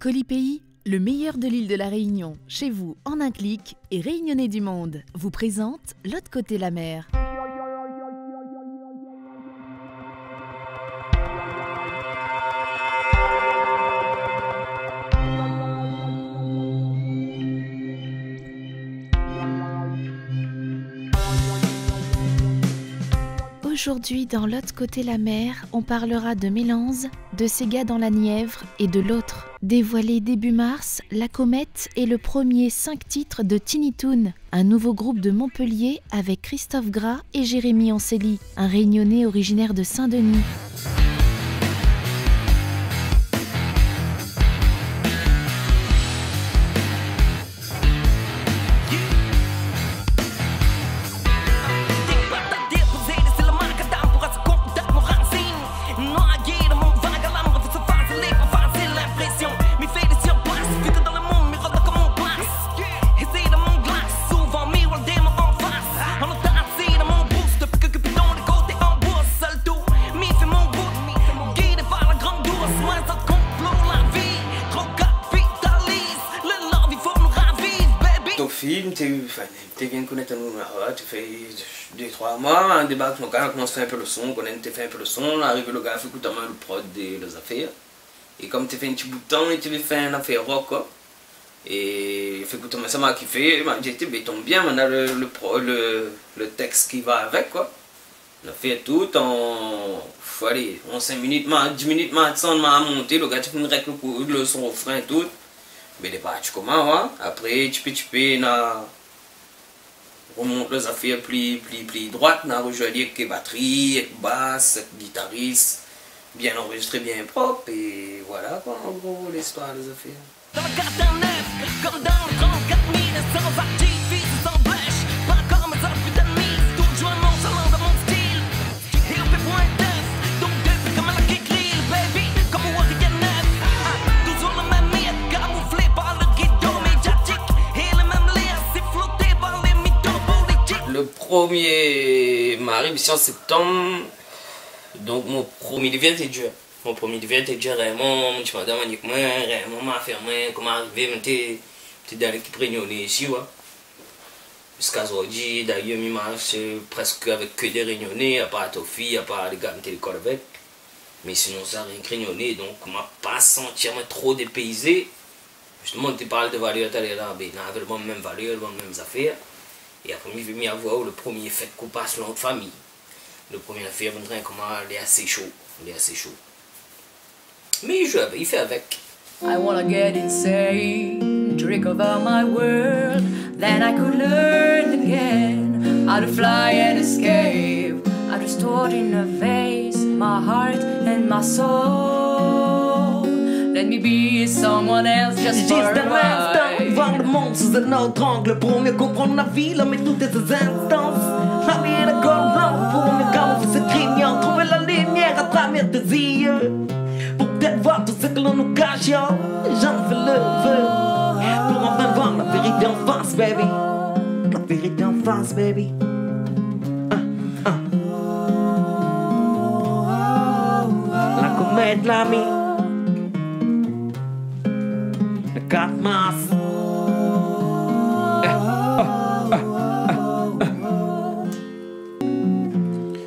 Colipays, le meilleur de l'île de la Réunion, chez vous en un clic et Réunionnais du monde, vous présente L'autre côté la mer. Aujourd'hui, dans L'autre côté la mer, on parlera de Mélanze, de Ces gars dans la Nièvre et de l'autre. Dévoilé début mars, La Comète est le premier 5 titres de Tiny Toon, un nouveau groupe de Montpellier avec Christophe Gras et Jérémy Anceli, un Réunionnais originaire de Saint-Denis. Film, tu viens de connaître nous, tu fais 2-3 mois, on débarque nos gars, on commence à faire un peu le son, on fait un peu le son, on arrive le gars, fait écouter le prod des affaires. Et comme tu fais un petit bout de temps, et tu fais une affaire rock, quoi. Et fait écouter ça m'a kiffé, j'ai dit, mais tombe bien, on a le texte qui va avec, quoi. On a fait tout en, allez, en 5 minutes, 10 minutes, on m'a monté, le gars, tu fais une règle, le son au frein, tout. Mais les tu commences, hein? Après tu peux remonter les affaires plus droites, on a rejoint avec les batteries, avec basse, avec guitariste, bien enregistré, bien propre, et voilà quoi, en gros l'histoire des affaires. Dans le gardin neuf, comme dans le 34 000, sans artifice, sans blèche, pas comme un putain de mise, toujours nonchalant dans mon style, et on fait point d'œuf, donc depuis comme un qui grille, baby, comme un warrior neuf, toujours le même mythe, camouflé par le guidon médiatique, et le même l'air, c'est flotté par les mythos politiques. Le premier m'arrive ici en septembre, donc mon premier devient dur. Mon premier devient dur, vraiment, tu m'as demandé que moi, vraiment, m'a fait moi, comment arriver, mais t'es dans l'équipe réunionnais ici, ouais. Jusqu'à aujourd'hui, d'ailleurs, je marche presque avec que des réunionnais, à part Tofi, à part les gars qui l'école avec. Mais sinon, ça rien que réunionnais, donc je ne m'a pas senti trop dépaysé. Justement, tu parles de valeurs, tu as là, ben, on avait les mêmes valeurs, les mêmes affaires. Et après, je vais avoir le premier fait qu'on passe dans notre famille. Le premier affaire, comment il est assez chaud. Il est assez chaud. Mais il fait avec. I wanna get insane, drink over my world, then I could learn again how to fly and escape. I restored in a vase my heart and my soul. Let me be someone else just for a while. Voir le monde sous un autre angle pour mieux comprendre la vie, l'homme et toutes ses instances. Aller à la gorge pour mieux camoufler ce craignant, trouver la lumière à travers tes yeux. Pour peut-être voir tout ce que l'on nous cache, j'en fais le vœu. Pour enfin voir la vérité en face, baby. La vérité en face, baby. La comète, l'ami. Le 4 mars.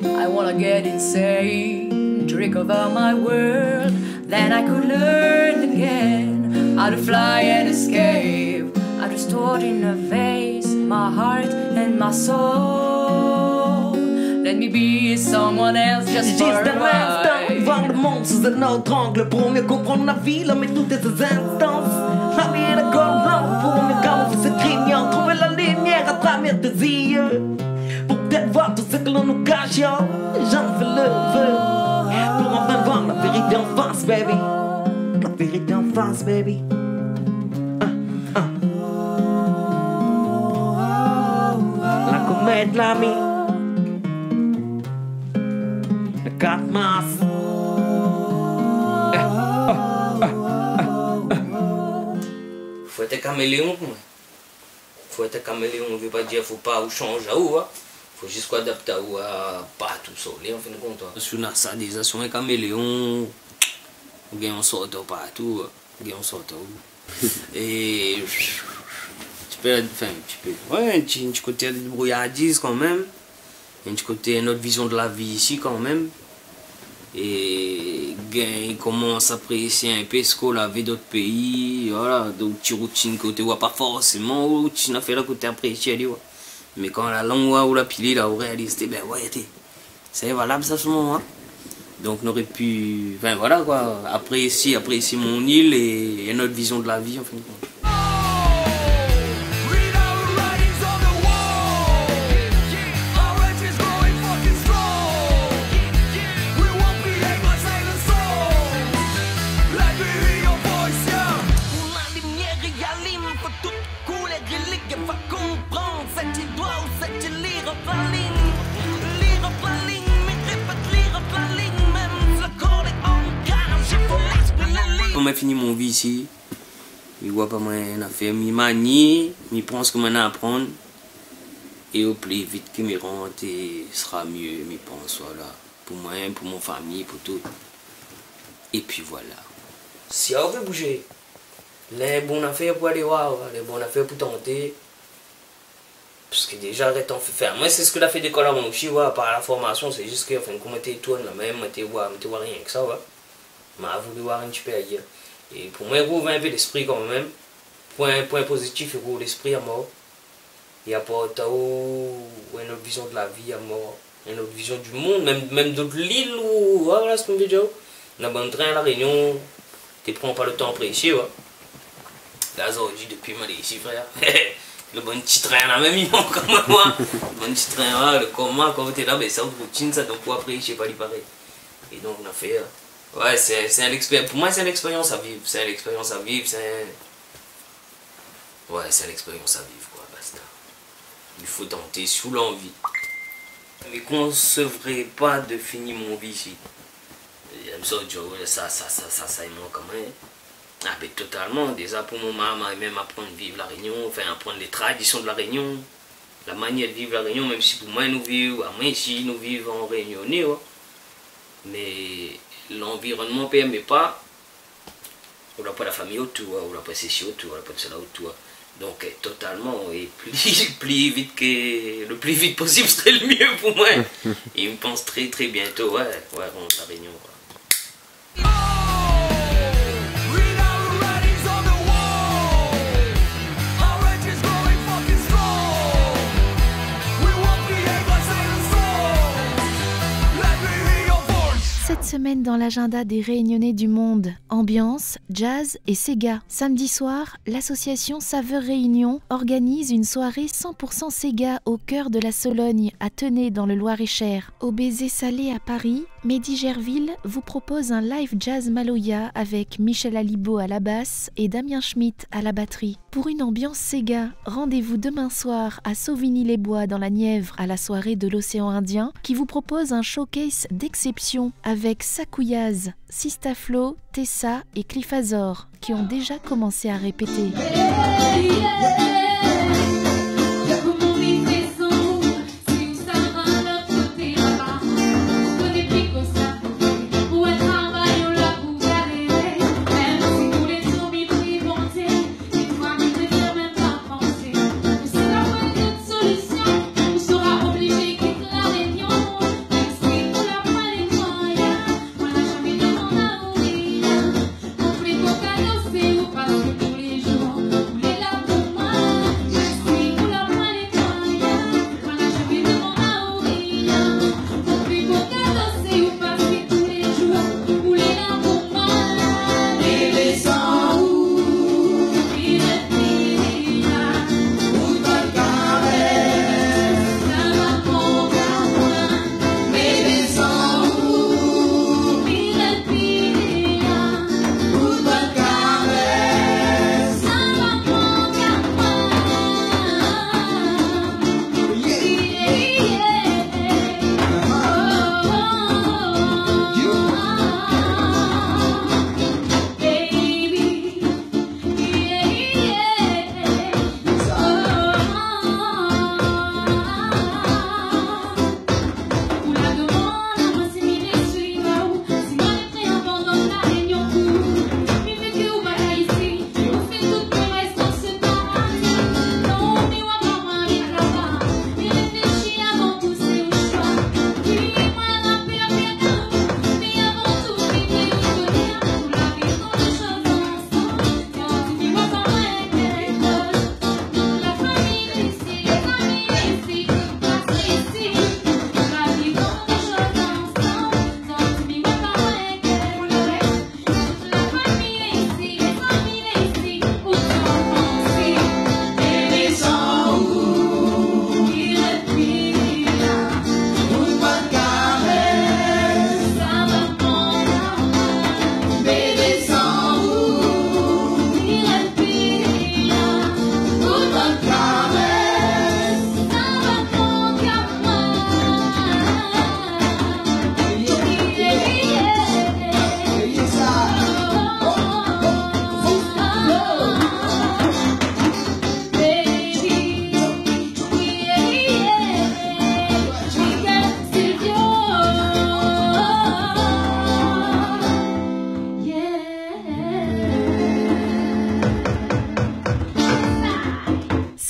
I wanna get insane, drink over my world, then I could learn again how to fly and escape. I restored in a vase my heart and my soul. Let me be someone else just for a while. Voir le monde sous un autre angle pour mieux comprendre la vie, l'homme et toutes ses instances. Aller à la gorge pour mieux camoufler ce craignant, trouver la lumière à travers tes yeux. Pour peut-être voir tout ce que l'on nous cache, j'en fais le vœu. Pour enfin voir la vérité en face, baby. La vérité en face, baby. La comète, l'ami. Le 4 mars. Faut être caméléon, quoi. Faut être caméléon, on veut pas dire faut pas ou changer à où, hein. Faut juste adapter à où, pas tout soleil en fin de compte. Sur la sadisation, un caméléon, on sort partout. on sort où. Et tu peux, ouais, un petit côté de brouillardise quand même, un petit côté, notre vision de la vie ici quand même. Et il commence à apprécier un peu ce qu'on a vu d'autres pays, voilà, donc petites routines que tu vois pas forcément, routine à faire là que tu apprécies, mais quand la langue ou la pile là, on réalise, ben ouais, c'est valable ça ce moment. Donc on aurait pu, enfin voilà quoi, apprécier mon île et notre vision de la vie en fin de compte. Quand j'ai fini mon vie ici, je vois pas moyen à faire, je manie, je prends ce que je à apprendre et au plus vite que je rentre, ce sera mieux, je pense, voilà, pour moi, pour mon famille, pour tout. Et puis voilà. Si on veut bouger, les bonnes affaires pour aller voir, les bonnes affaires pour tenter, parce que déjà, on fait faire. Moi, c'est ce que j'ai fait d'école à mon aussi, par la formation, c'est juste que, enfin, comment tu tournes là même, tu vois rien que ça, ouais. Mais voulu voir un petit peu ailleurs. Et pour moi, il y a un peu d'esprit quand même. Point positif, il y a l'esprit à mort. Il y a pas une autre vision de la vie à mort. Une autre vision du monde, même d'autres l'île ou voilà ce qu'on veut dire. On a un train à la Réunion, tu ne prends pas le temps précieux. Là, aujourd'hui, depuis moi, ici, frère. Le bon petit train là, même il manque comme moi. Le bon petit train là, le comment, quand tu es là, c'est une routine, ça, donc pour après, je sais pas, il paraît. Et donc, on a fait. Ouais, c'est l'expérience. Pour moi, c'est l'expérience à vivre. C'est l'expérience à vivre. Ouais, c'est l'expérience à vivre, quoi. Basta. Il faut tenter sous l'envie. Mais je ne concevrais pas de finir mon vie ici. J'aime ça, ça, il manque quand même. Ah, ben, totalement. Déjà, pour mon maman, même apprendre à vivre la Réunion, enfin, apprendre les traditions de la Réunion, la manière de vivre la Réunion, même si pour moi, nous vivons, à moi, ici, nous vivons en Réunionnais, ouais. Mais l'environnement ne permet pas, on n'a pas la famille autour, on n'a pas ceci autour, on n'a pas de cela autour. Donc totalement, et le plus vite possible serait le mieux pour moi. Et je pense très bientôt, ouais, rentre la Réunion. Cette semaine dans l'agenda des Réunionnais du monde, ambiance, jazz et Sega. Samedi soir, l'association Saveur Réunion organise une soirée 100% Sega au cœur de la Sologne, à Tenay dans le Loir-et-Cher. Au Baiser Salé à Paris, Mehdi Gerville vous propose un live jazz Maloya avec Michel Alibo à la basse et Damien Schmitt à la batterie. Pour une ambiance Sega, rendez-vous demain soir à Sauvigny-les-Bois dans la Nièvre à la soirée de l'océan Indien qui vous propose un showcase d'exception avec Sakouyaz, Sistaflo, Tessa et Cliffazor qui ont déjà commencé à répéter.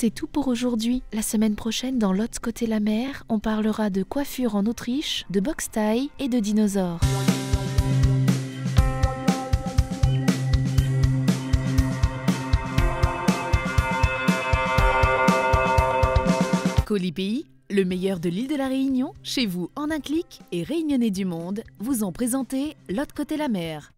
c'est tout pour aujourd'hui. La semaine prochaine, dans l'autre côté la mer, on parlera de coiffure en Autriche, de boxe thaï et de dinosaures. Colipi, le meilleur de l'île de la Réunion, chez vous en un clic, et Réunionnais du monde vous ont présenté l'autre côté la mer.